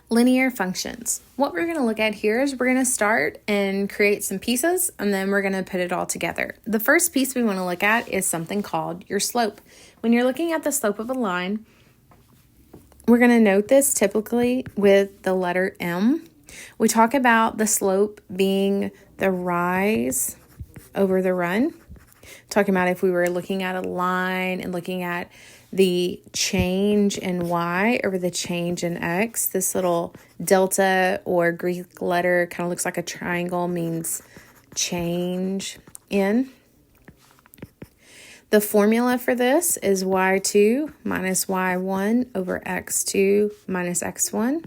Linear functions. What we're going to look at here is we're going to start and create some pieces, and then we're going to put it all together. The first piece we want to look at is something called your slope. When you're looking at the slope of a line, we're going to note this typically with the letter M. We talk about the slope being the rise over the run. Talking about if we were looking at a line and looking at the change in y over the change in x, this little delta or Greek letter kind of looks like a triangle, means change in. The formula for this is y2 minus y1 over x2 minus x1.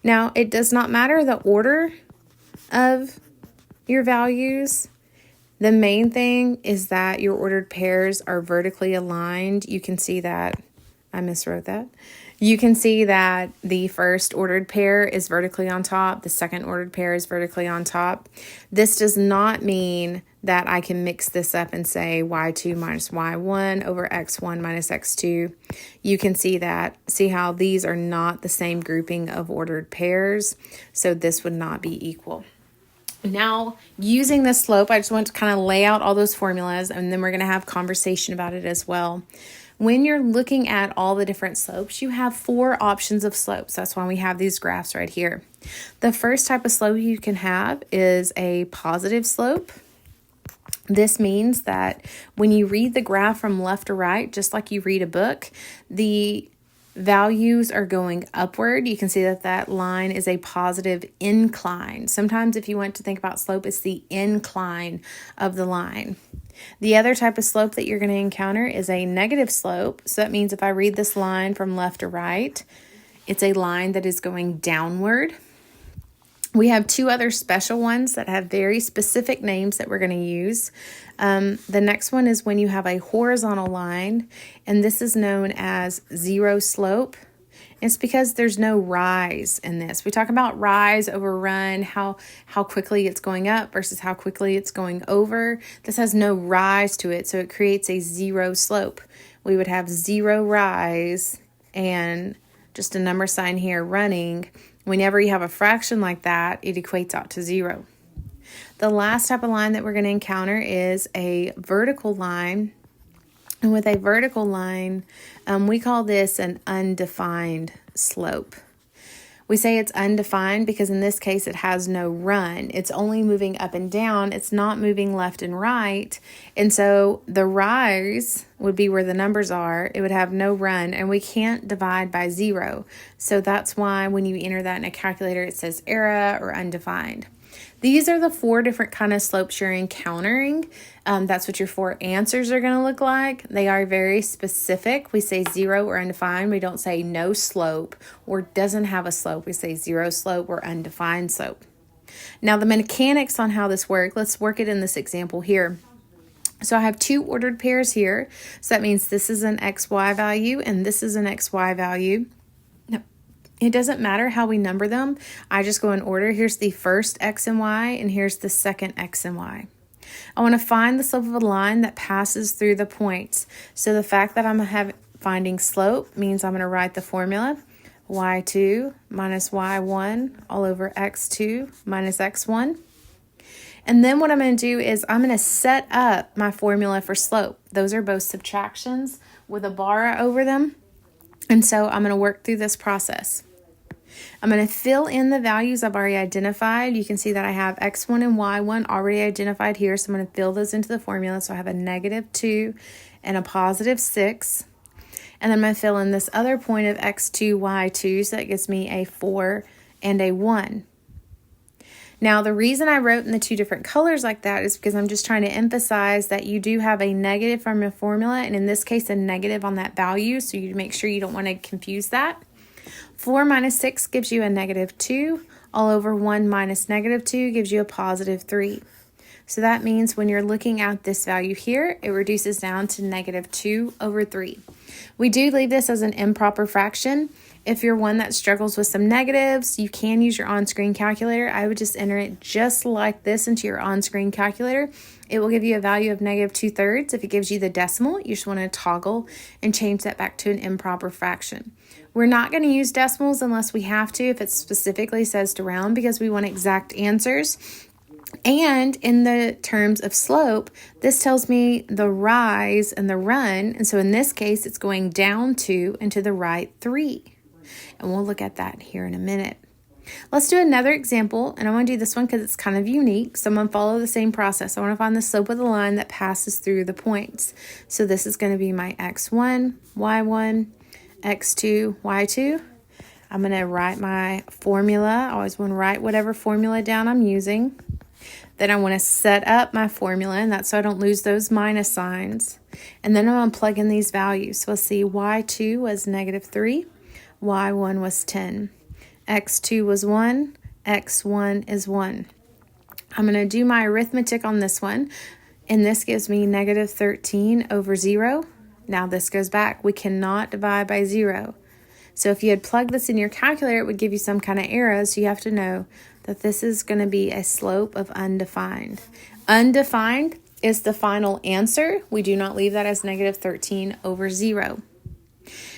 Now, it does not matter the order of your values. The main thing is that your ordered pairs are vertically aligned. You can see that, I miswrote that. You can see that the first ordered pair is vertically on top. The second ordered pair is vertically on top. This does not mean that I can mix this up and say y2 minus y1 over x1 minus x2. You can see that, see how these are not the same grouping of ordered pairs. So this would not be equal. Now, using this slope, I just want to kind of lay out all those formulas, and then we're going to have conversation about it as well. When you're looking at all the different slopes, you have 4 options of slopes. That's why we have these graphs right here. The first type of slope you can have is a positive slope. This means that when you read the graph from left to right, just like you read a book, the values are going upward. You can see that that line is a positive incline. Sometimes if you want to think about slope, it's the incline of the line. The other type of slope that you're going to encounter is a negative slope. So that means if I read this line from left to right, it's a line that is going downward. We have 2 other special ones that have very specific names that we're going to use. The next one is when you have a horizontal line, and this is known as zero slope. It's because there's no rise in this. We talk about rise over run, how quickly it's going up versus how quickly it's going over. This has no rise to it, so it creates a zero slope. We would have 0 rise and just a number sign here running. Whenever you have a fraction like that, it equates out to 0. The last type of line that we're going to encounter is a vertical line. And with a vertical line, we call this an undefined slope. We say it's undefined because in this case it has no run. It's only moving up and down. It's not moving left and right. And so the rise would be where the numbers are. It would have no run, and we can't divide by 0. So that's why when you enter that in a calculator, it says error or undefined. These are the 4 different kind of slopes you're encountering. That's what your 4 answers are going to look like. They are very specific. We say 0 or undefined. We don't say no slope or doesn't have a slope. We say 0 slope or undefined slope. Now the mechanics on how this works, let's work it in this example here. So I have 2 ordered pairs here. So that means this is an XY value and this is an XY value. It doesn't matter how we number them. I just go in order. Here's the first X and Y, and here's the second X and Y. I want to find the slope of a line that passes through the points. So the fact that I'm finding slope means I'm going to write the formula. Y2 minus Y1 all over X2 minus X1. And then what I'm going to do is I'm going to set up my formula for slope. Those are both subtractions with a bar over them. And so I'm going to work through this process. I'm going to fill in the values I've already identified. You can see that I have x1 and y1 already identified here. So I'm going to fill those into the formula. So I have a -2 and a +6. And then I'm going to fill in this other point of x2, y2. So that gives me a 4 and a 1. Now, the reason I wrote in the 2 different colors like that is because I'm just trying to emphasize that you do have a negative from your formula, and in this case, a negative on that value, so you make sure you don't want to confuse that. 4 minus 6 gives you a -2. All over 1 minus -2 gives you a +3. So that means when you're looking at this value here, it reduces down to -2 over 3. We do leave this as an improper fraction, If you're one that struggles with some negatives, you can use your on-screen calculator. I would just enter it just like this into your on-screen calculator. It will give you a value of negative 2/3. If it gives you the decimal, you just want to toggle and change that back to an improper fraction. We're not going to use decimals unless we have to, if it specifically says to round, because we want exact answers. And in the terms of slope, this tells me the rise and the run. And so in this case, it's going down 2 and to the right 3. And we'll look at that here in a minute. Let's do another example. And I want to do this one because it's kind of unique. So I'm going to follow the same process. I want to find the slope of the line that passes through the points. So this is going to be my x1, y1, x2, y2. I'm going to write my formula. I always want to write whatever formula down I'm using. Then I want to set up my formula, and that's so I don't lose those minus signs. And then I'm going to plug in these values. So we'll see y2 was negative 3, y1 was 10, x2 was 1, x1 is 1. I'm going to do my arithmetic on this one, and this gives me negative 13 over 0. Now this goes back. We cannot divide by 0. So if you had plugged this in your calculator, it would give you some kind of error, so you have to know that this is going to be a slope of undefined. Undefined is the final answer. We do not leave that as negative 13 over 0.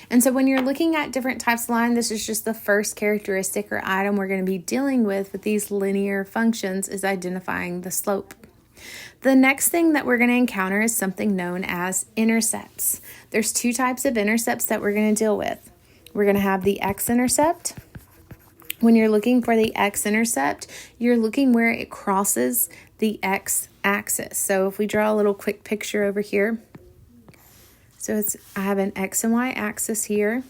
And so when you're looking at different types of line, this is just the first characteristic or item we're going to be dealing with these linear functions, is identifying the slope. The next thing that we're going to encounter is something known as intercepts. There's two types of intercepts that we're going to deal with. We're going to have the x-intercept. When you're looking for the x-intercept, you're looking where it crosses the x-axis. So if we draw a little quick picture over here. So I have an x and y axis here.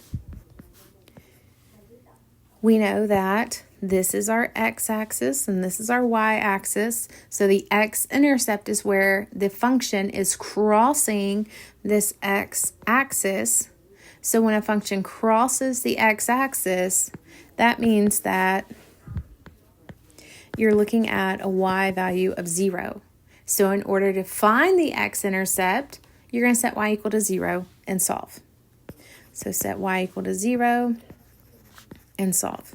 We know that this is our x-axis and this is our y-axis. So the x-intercept is where the function is crossing this x-axis. So when a function crosses the x-axis, that means that you're looking at a y value of 0. So in order to find the x-intercept, you're going to set y equal to 0 and solve. So set y equal to 0 and solve.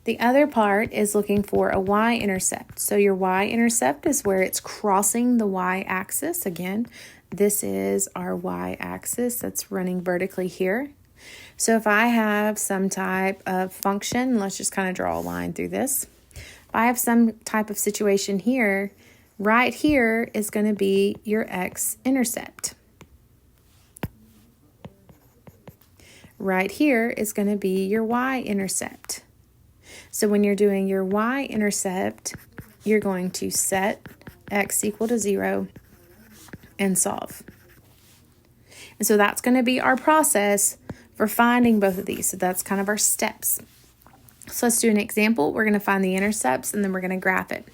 The other part is looking for a y-intercept. So your y-intercept is where it's crossing the y-axis. Again, this is our y-axis that's running vertically here. So if I have some type of function, let's just kind of draw a line through this. If I have some type of situation here, right here is going to be your x-intercept. Right here is going to be your y-intercept. So when you're doing your y-intercept, you're going to set x equal to 0 and solve. And so that's going to be our process for finding both of these. So that's kind of our steps. So let's do an example. We're going to find the intercepts and then we're going to graph it.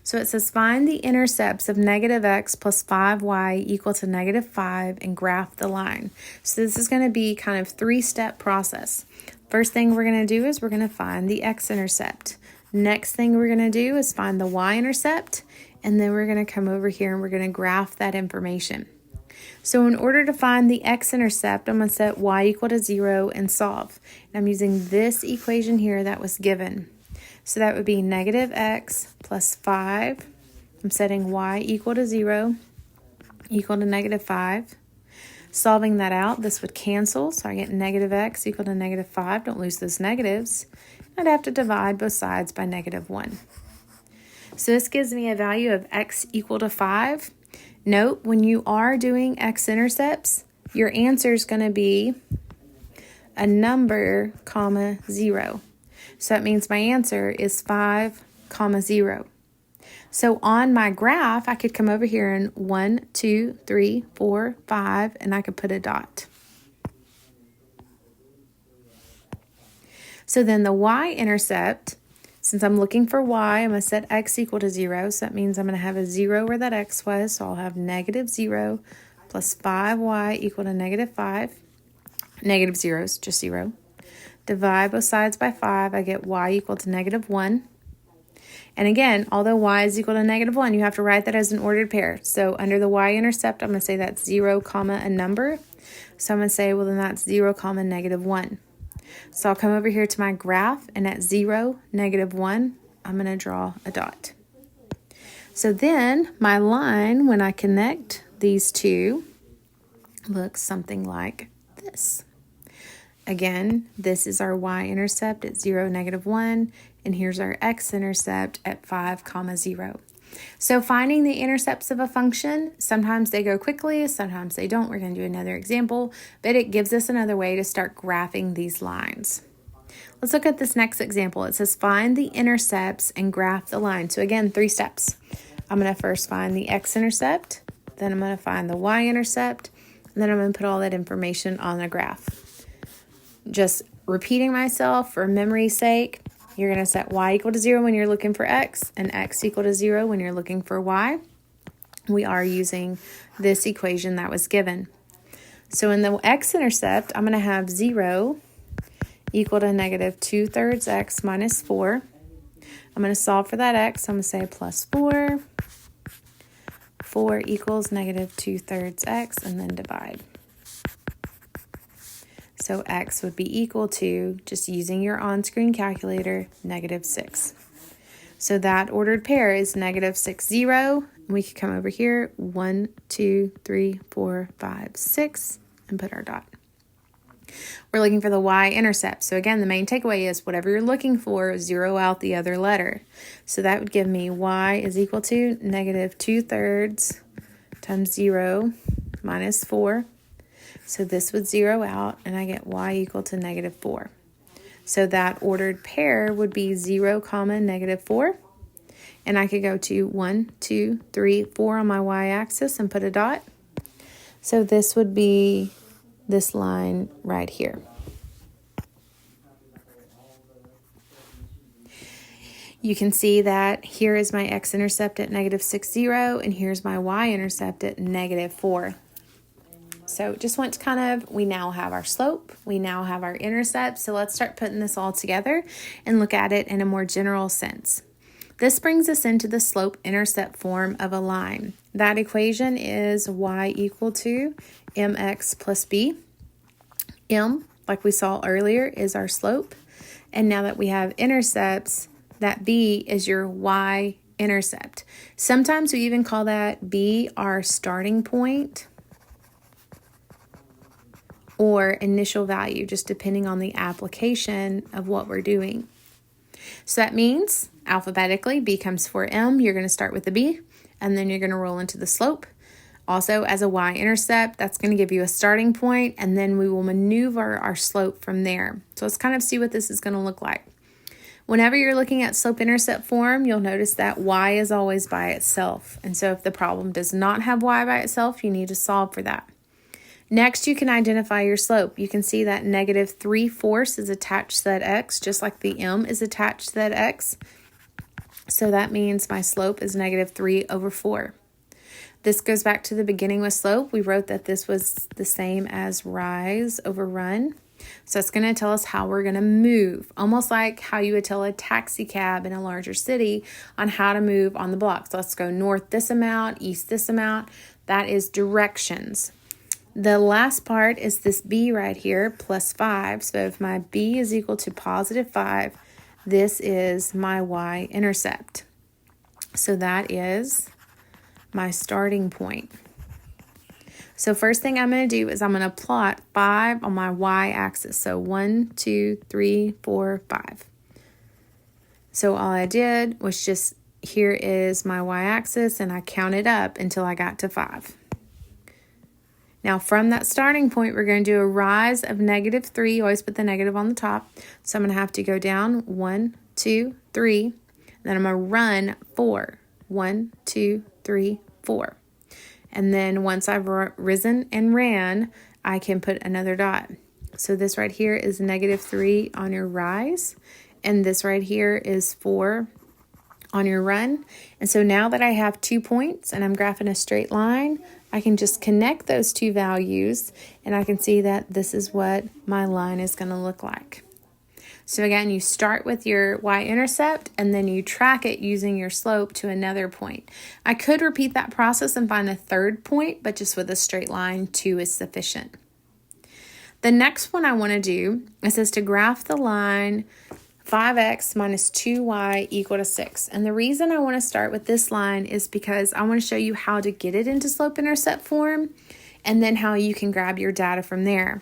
So it says find the intercepts of negative x plus 5y equal to negative 5 and graph the line. So this is going to be kind of 3-step process. First thing we're going to do is we're going to find the x-intercept. Next thing we're going to do is find the y-intercept, and then we're going to come over here and we're going to graph that information. So in order to find the x-intercept, I'm going to set y equal to 0 and solve. And I'm using this equation here that was given. So that would be negative x plus 5. I'm setting y equal to 0 equal to negative 5. Solving that out, this would cancel. So I get negative x equal to negative 5. Don't lose those negatives. I'd have to divide both sides by negative 1. So this gives me a value of x equal to 5. Note, when you are doing x-intercepts, your answer is going to be a number, comma, 0. So that means my answer is 5, comma, 0. So on my graph, I could come over here and 1, 2, 3, 4, 5, and I could put a dot. So then the y-intercept, since I'm looking for y, I'm going to set x equal to 0. So that means I'm going to have a 0 where that x was. So I'll have negative 0 plus 5y equal to negative 5. Negative 0 is just 0. Divide both sides by 5. I get y equal to negative 1. And again, although y is equal to negative 1, you have to write that as an ordered pair. So under the y-intercept, I'm going to say that's 0, comma, a number. So I'm going to say, well, then that's 0, comma, negative 1. So I'll come over here to my graph, and at 0, -1, I'm going to draw a dot. So then my line, when I connect these two, looks something like this. Again, this is our y-intercept at 0, -1, and here's our x-intercept at 5, 0. So finding the intercepts of a function, sometimes they go quickly, sometimes they don't. We're going to do another example, but it gives us another way to start graphing these lines. Let's look at this next example. It says find the intercepts and graph the line. So again, 3 steps. I'm going to first find the x-intercept, then I'm going to find the y-intercept, and then I'm going to put all that information on a graph. Just repeating myself for memory's sake, you're going to set y equal to 0 when you're looking for x, and x equal to 0 when you're looking for y. We are using this equation that was given. So in the x-intercept, I'm going to have 0 equal to -2/3 x minus 4. I'm going to solve for that x. I'm going to say plus 4. 4 equals -2/3 x, and then divide. So x would be equal to, just using your on-screen calculator, -6. So that ordered pair is -6, 0. We can come over here, 1, 2, 3, 4, 5, 6, and put our dot. We're looking for the y-intercept. So again, the main takeaway is whatever you're looking for, zero out the other letter. So that would give me y is equal to -2/3 times 0 minus 4. So this would zero out, and I get y equal to -4. So that ordered pair would be 0, -4. And I could go to 1, 2, 3, 4 on my y-axis and put a dot. So this would be this line right here. You can see that here is my x-intercept at -6, 0, and here's my y-intercept at -4. So just want to we now have our slope, we now have our intercept, so let's start putting this all together and look at it in a more general sense. This brings us into the slope-intercept form of a line. That equation is y equal to mx plus b. M, like we saw earlier, is our slope, and now that we have intercepts, that b is your y-intercept. Sometimes we even call that b our starting point or initial value, just depending on the application of what we're doing. So that means alphabetically, b comes for m. You're going to start with the b, and then you're going to roll into the slope. Also, as a y-intercept, that's going to give you a starting point, and then we will maneuver our slope from there. So let's kind of see what this is going to look like. Whenever you're looking at slope-intercept form, you'll notice that y is always by itself. And so if the problem does not have y by itself, you need to solve for that. Next, you can identify your slope. You can see that -3/4 is attached to that x, just like the m is attached to that x. So that means my slope is -3/4. This goes back to the beginning with slope. We wrote that this was the same as rise over run. So it's going to tell us how we're going to move, almost like how you would tell a taxi cab in a larger city on how to move on the block. So let's go north this amount, east this amount. That is directions. The last part is this b right here, plus 5. So if my b is equal to +5, this is my y-intercept. So that is my starting point. So first thing I'm going to do is I'm going to plot 5 on my y-axis. So 1, 2, 3, 4, 5. So all I did was just, here is my y-axis, and I counted up until I got to 5. Now from that starting point, we're going to do a rise of -3. You always put the negative on the top. So I'm going to have to go down 1, 2, 3. Then I'm going to run 4. 1, 2, 3, 4. And then once I've risen and ran, I can put another dot. So this right here is -3 on your rise, and this right here is 4 on your run. And so now that I have 2 points and I'm graphing a straight line, I can just connect those two values, and I can see that this is what my line is going to look like. So again, you start with your y-intercept, and then you track it using your slope to another point. I could repeat that process and find a third point, but just with a straight line, 2 is sufficient. The next one I want to do, it says to graph the line 5x minus 2y equal to 6. And the reason I want to start with this line is because I want to show you how to get it into slope-intercept form and then how you can grab your data from there.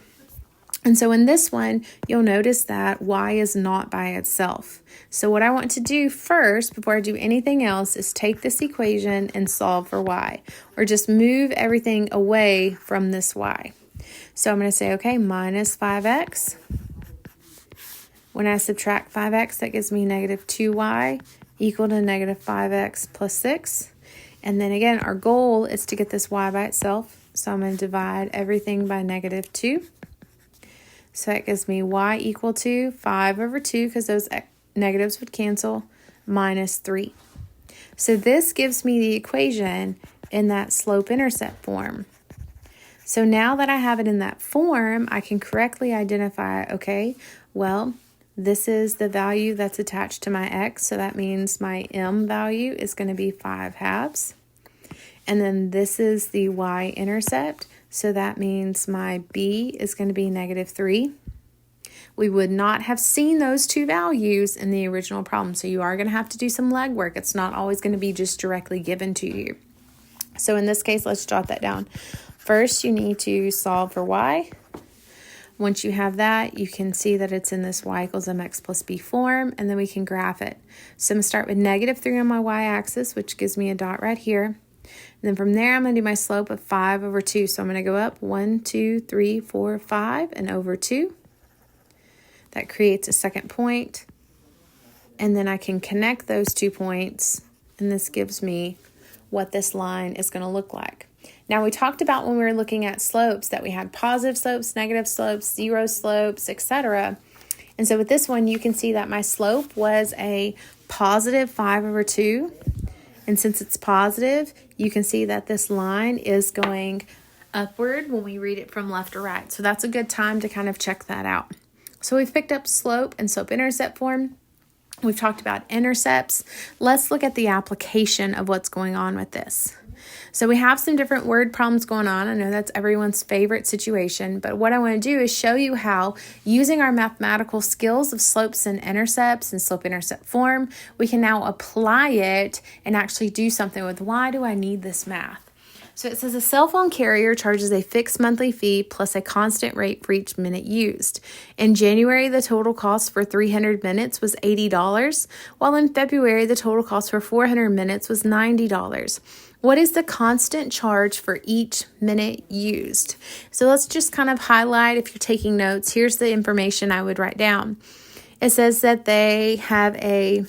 And so in this one, you'll notice that y is not by itself. So what I want to do first, before I do anything else, is take this equation and solve for y, or just move everything away from this y. So I'm going to say, okay, minus 5x. When I subtract 5x, that gives me negative 2y equal to negative 5x plus 6. And then again, our goal is to get this y by itself. So I'm going to divide everything by negative 2. So that gives me y equal to 5 over 2, because those negatives would cancel, minus 3. So this gives me the equation in that slope-intercept form. So now that I have it in that form, I can correctly identify, okay, well, this is the value that's attached to my x, so that means my m value is going to be 5/2. And then this is the y-intercept, so that means my b is going to be negative 3. We would not have seen those two values in the original problem, so you are going to have to do some legwork. It's not always going to be just directly given to you. So in this case, let's jot that down. First, you need to solve for y. Once you have that, you can see that it's in this y equals mx plus b form, and then we can graph it. So I'm going to start with negative 3 on my y-axis, which gives me a dot right here. And then from there, I'm going to do my slope of 5 over 2. So I'm going to go up 1, 2, 3, 4, 5, and over 2. That creates a second point. And then I can connect those 2 points, and this gives me what this line is going to look like. Now, we talked about when we were looking at slopes that we had positive slopes, negative slopes, zero slopes, etc. And so with this one, you can see that my slope was a positive 5 over 2. And since it's positive, you can see that this line is going upward when we read it from left to right. So that's a good time to kind of check that out. So we've picked up slope and slope-intercept form. We've talked about intercepts. Let's look at the application of what's going on with this. So we have some different word problems going on. I know that's everyone's favorite situation, but what I want to do is show you how, using our mathematical skills of slopes and intercepts and slope-intercept form, we can now apply it and actually do something with why do I need this math. So it says a cell phone carrier charges a fixed monthly fee plus a constant rate for each minute used. In January, the total cost for 300 minutes was $80, while in February, the total cost for 400 minutes was $90. What is the constant charge for each minute used? So let's just kind of highlight, if you're taking notes, here's the information I would write down. It says that they have a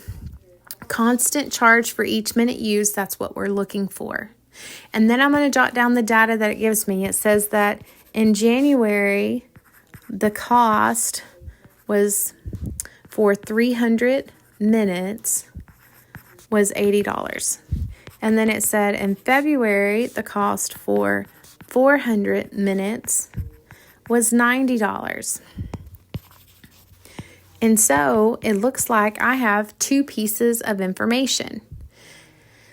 constant charge for each minute used. That's what we're looking for. And then I'm going to jot down the data that it gives me. It says that in January, the cost was for 300 minutes was $80. And then it said in February, the cost for 400 minutes was $90. And so it looks like I have two pieces of information.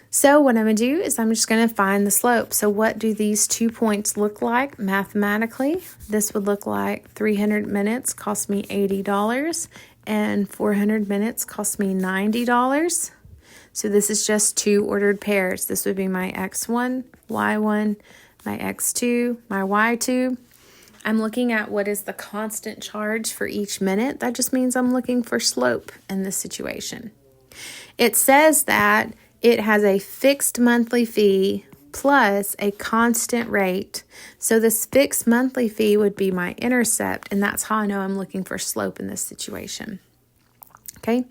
So what I'm going to do is I'm just going to find the slope. So what do these 2 points look like mathematically? This would look like 300 minutes cost me $80 and 400 minutes cost me $90. So this is just two ordered pairs. This would be my x1, y1, my x2, my y2. I'm looking at what is the constant charge for each minute. That just means I'm looking for slope in this situation. It says that it has a fixed monthly fee plus a constant rate. So this fixed monthly fee would be my intercept, and that's how I know I'm looking for slope in this situation. Okay,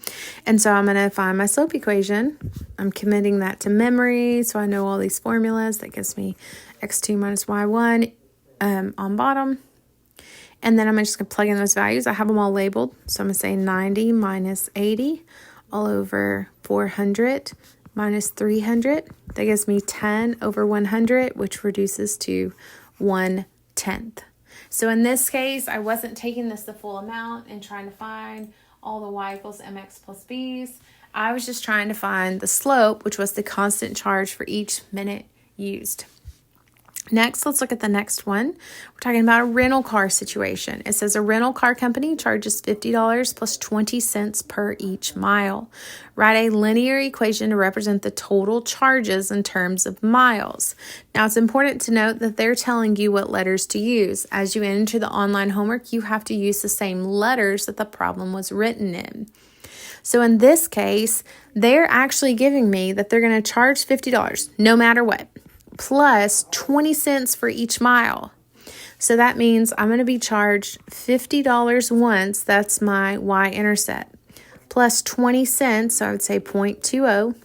and so I'm going to find my slope equation. I'm committing that to memory, so I know all these formulas. That gives me x2 minus y1 on bottom. And then I'm just going to plug in those values. I have them all labeled. So I'm going to say 90 minus 80 all over 400 minus 300. That gives me 10 over 100, which reduces to 1/10. So in this case, I wasn't taking this the full amount and trying to find all the y equals mx plus b's. I was just trying to find the slope, which was the constant charge for each minute used. Next, let's look at the next one. We're talking about a rental car situation. It says a rental car company charges $50 plus 20 cents per each mile. Write a linear equation to represent the total charges in terms of miles. Now, it's important to note that they're telling you what letters to use. As you enter the online homework, you have to use the same letters that the problem was written in. So in this case, they're actually giving me that they're going to charge $50 no matter what, plus 20 cents for each mile. So that means I'm going to be charged $50 once, that's my y-intercept, plus 20 cents, so I would say 0.20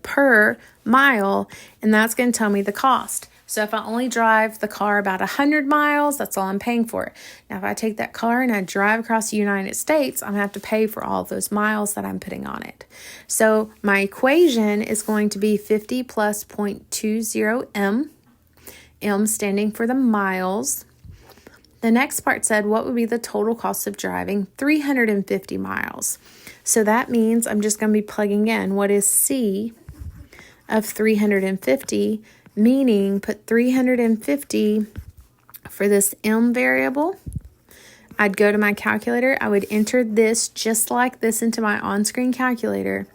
per mile, and that's going to tell me the cost. So if I only drive the car about 100 miles, that's all I'm paying for it. Now, if I take that car and I drive across the United States, I'm going to have to pay for all those miles that I'm putting on it. So my equation is going to be 50 plus 0.20 m, m standing for the miles. The next part said, what would be the total cost of driving 350 miles? So that means I'm just going to be plugging in what is C of 350, meaning put 350 for this m variable. I'd go to my calculator. I would enter this just like this into my on-screen calculator,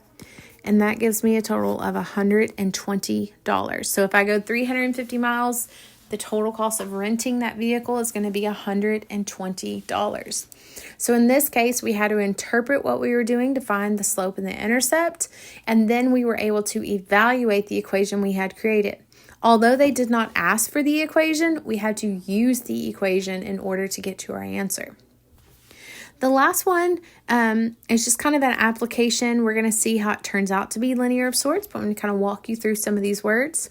and that gives me a total of $120. So if I go 350 miles, the total cost of renting that vehicle is going to be $120. So in this case, we had to interpret what we were doing to find the slope and the intercept, and then we were able to evaluate the equation we had created. Although they did not ask for the equation, we had to use the equation in order to get to our answer. The last one is just kind of an application. We're going to see how it turns out to be linear of sorts, but I'm going to kind of walk you through some of these words.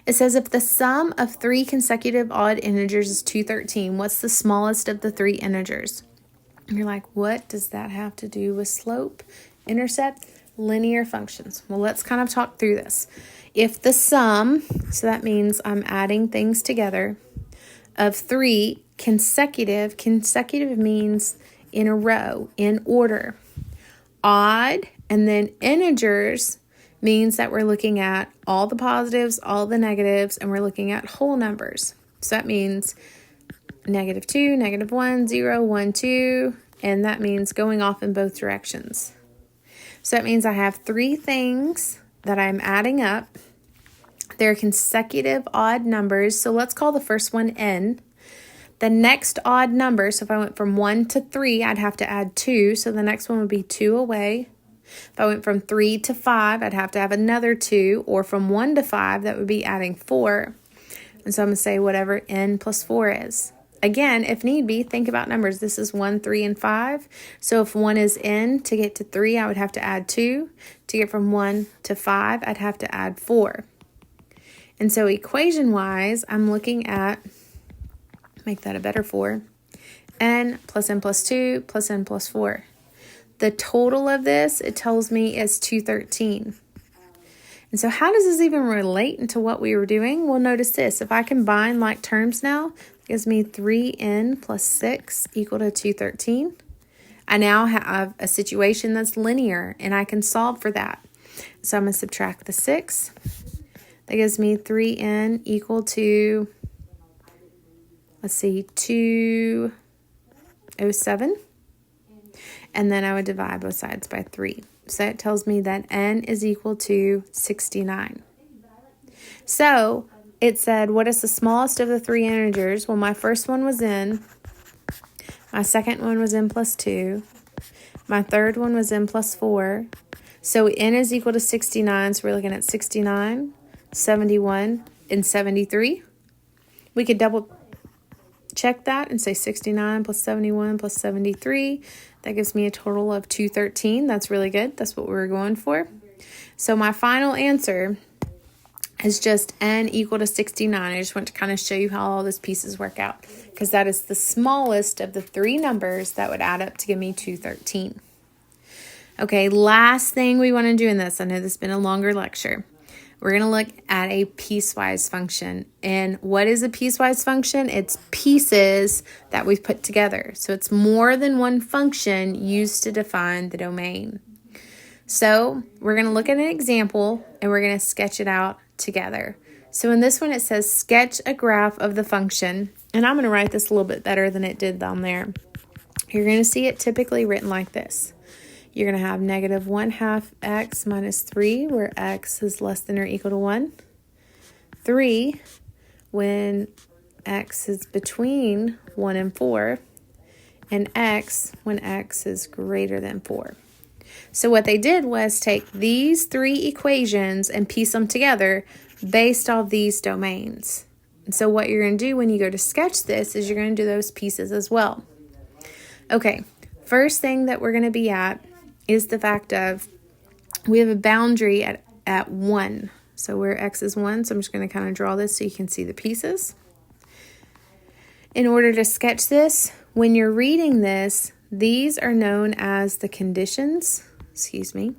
It says if the sum of 3 consecutive odd integers is 213, what's the smallest of the 3 integers? And you're like, what does that have to do with slope, intercept, linear functions? Well, let's kind of talk through this. If the sum, so that means I'm adding things together, of 3 consecutive means in a row, in order. Odd, and then integers means that we're looking at all the positives, all the negatives, and we're looking at whole numbers. So that means -2, -1, 0, 1, 2, and that means going off in both directions. So that means I have 3 things that I'm adding up. They're consecutive odd numbers, so let's call the first one n. The next odd number, so if I went from 1 to 3, I'd have to add 2, so the next one would be 2 away. If I went from 3 to 5, I'd have to have another 2, or from 1 to 5, that would be adding 4. And so I'm going to say whatever n plus 4 is. Again, if need be, think about numbers. This is 1, 3, and 5. So if 1 is n, to get to 3, I would have to add 2. To get from 1 to 5, I'd have to add 4. And so equation-wise, I'm looking at, make that a better 4, n plus n plus 2 plus n plus 4. The total of this, it tells me, is 213. And so how does this even relate into what we were doing? Well, notice this. If I combine like terms now, it gives me 3n plus 6 equal to 213. I now have a situation that's linear, and I can solve for that. So I'm going to subtract the 6. That gives me 3n equal to, let's see, 207. And then I would divide both sides by 3. So that tells me that n is equal to 69. So it said, what is the smallest of the 3 integers? Well, my first one was n. My second one was n plus 2. My third one was n plus 4. So n is equal to 69. So we're looking at 69, 71, and 73. We could double check that and say 69 plus 71 plus 73. That gives me a total of 213. That's really good. That's what we were going for. So my final answer is just n equal to 69. I just want to kind of show you how all those pieces work out, because that is the smallest of the 3 numbers that would add up to give me 213. Okay, last thing we want to do in this, I know this has been a longer lecture. We're going to look at a piecewise function. And what is a piecewise function? It's pieces that we've put together. So it's more than one function used to define the domain. So we're going to look at an example, and we're going to sketch it out together. So in this one, it says sketch a graph of the function. And I'm going to write this a little bit better than it did down there. You're going to see it typically written like this. You're going to have negative 1/2 x minus 3, where x is less than or equal to 1. 3 when x is between 1 and 4. And x when x is greater than 4. So what they did was take these three equations and piece them together based off these domains. And so what you're going to do when you go to sketch this is you're going to do those pieces as well. Okay, first thing that we're going to be at is the fact of we have a boundary at 1. So where x is 1, so I'm just going to kind of draw this so you can see the pieces. In order to sketch this, when you're reading this, these are known as the conditions. Excuse me.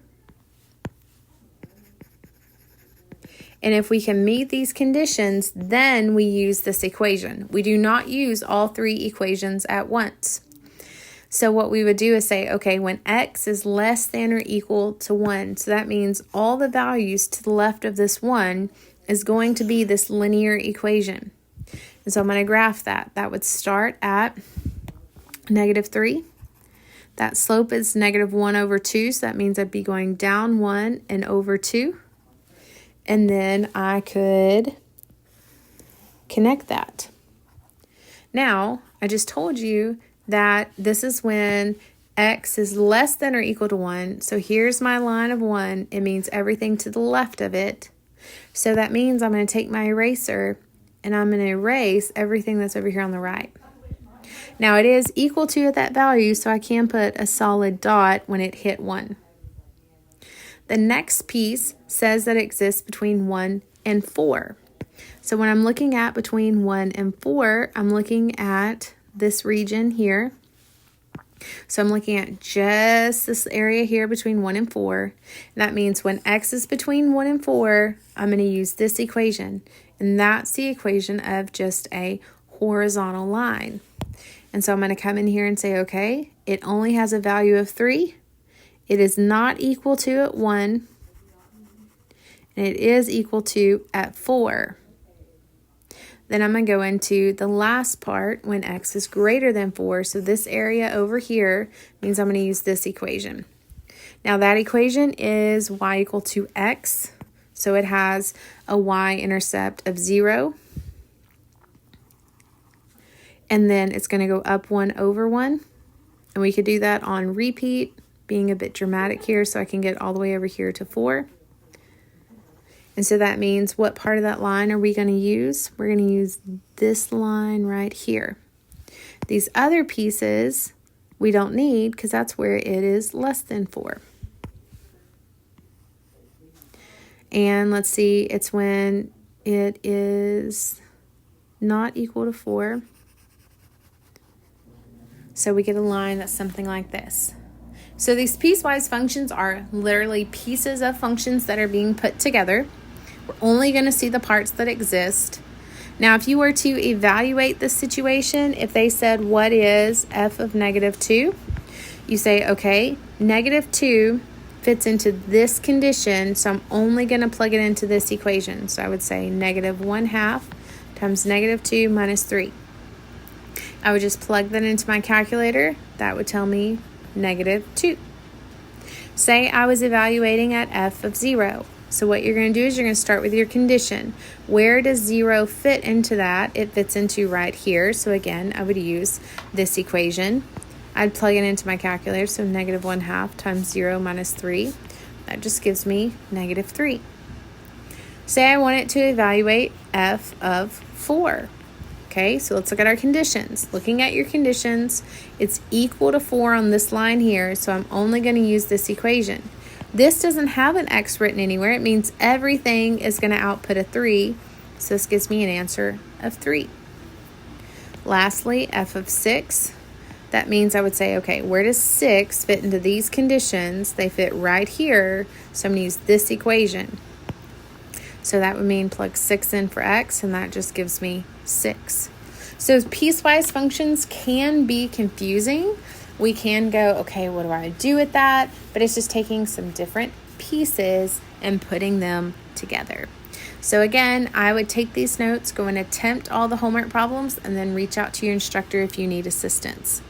And if we can meet these conditions, then we use this equation. We do not use all three equations at once. So what we would do is say, okay, when x is less than or equal to 1, so that means all the values to the left of this 1 is going to be this linear equation. And so I'm going to graph that. That would start at negative 3. That slope is negative 1 over 2, so that means I'd be going down 1 and over 2. And then I could connect that. Now, I just told you that this is when x is less than or equal to 1. So here's my line of 1. It means everything to the left of it. So that means I'm going to take my eraser and I'm going to erase everything that's over here on the right. Now it is equal to that value, so I can put a solid dot when it hit 1. The next piece says that it exists between 1 and 4. So when I'm looking at between 1 and 4, I'm looking at this region here. So I'm looking at just this area here between 1 and 4. And that means when x is between 1 and 4, I'm going to use this equation. And that's the equation of just a horizontal line. And so I'm going to come in here and say, okay, it only has a value of 3. It is not equal to at 1. And it is equal to at 4. Then I'm going to go into the last part when x is greater than 4. So this area over here means I'm going to use this equation. Now that equation is y equal to x. So it has a y-intercept of 0. And then it's going to go up 1 over 1. And we could do that on repeat, being a bit dramatic here, so I can get all the way over here to 4. And so that means what part of that line are we going to use? We're going to use this line right here. These other pieces we don't need because that's where it is less than 4. And let's see, it's when it is not equal to 4. So we get a line that's something like this. So these piecewise functions are literally pieces of functions that are being put together. We're only going to see the parts that exist. Now, if you were to evaluate this situation, if they said, what is f of negative 2? You say, okay, negative 2 fits into this condition, so I'm only going to plug it into this equation. So I would say negative 1/2 times negative 2 minus 3. I would just plug that into my calculator. That would tell me negative 2. Say I was evaluating at f of 0. So what you're going to do is you're going to start with your condition. Where does 0 fit into that? It fits into right here. So again, I would use this equation. I'd plug it into my calculator. So negative 1/2 times 0 minus 3. That just gives me negative 3. Say I want it to evaluate f of 4. Okay, so let's look at our conditions. Looking at your conditions, it's equal to 4 on this line here, so I'm only going to use this equation. This doesn't have an x written anywhere. It means everything is going to output a 3, so this gives me an answer of 3. Lastly, f of 6. That means I would say, okay, where does 6 fit into these conditions? They fit right here, so I'm going to use this equation. So that would mean plug 6 in for x, and that just gives me 6. So piecewise functions can be confusing. We can go, okay, what do I do with that? But it's just taking some different pieces and putting them together. So again, I would take these notes, go and attempt all the homework problems, and then reach out to your instructor if you need assistance.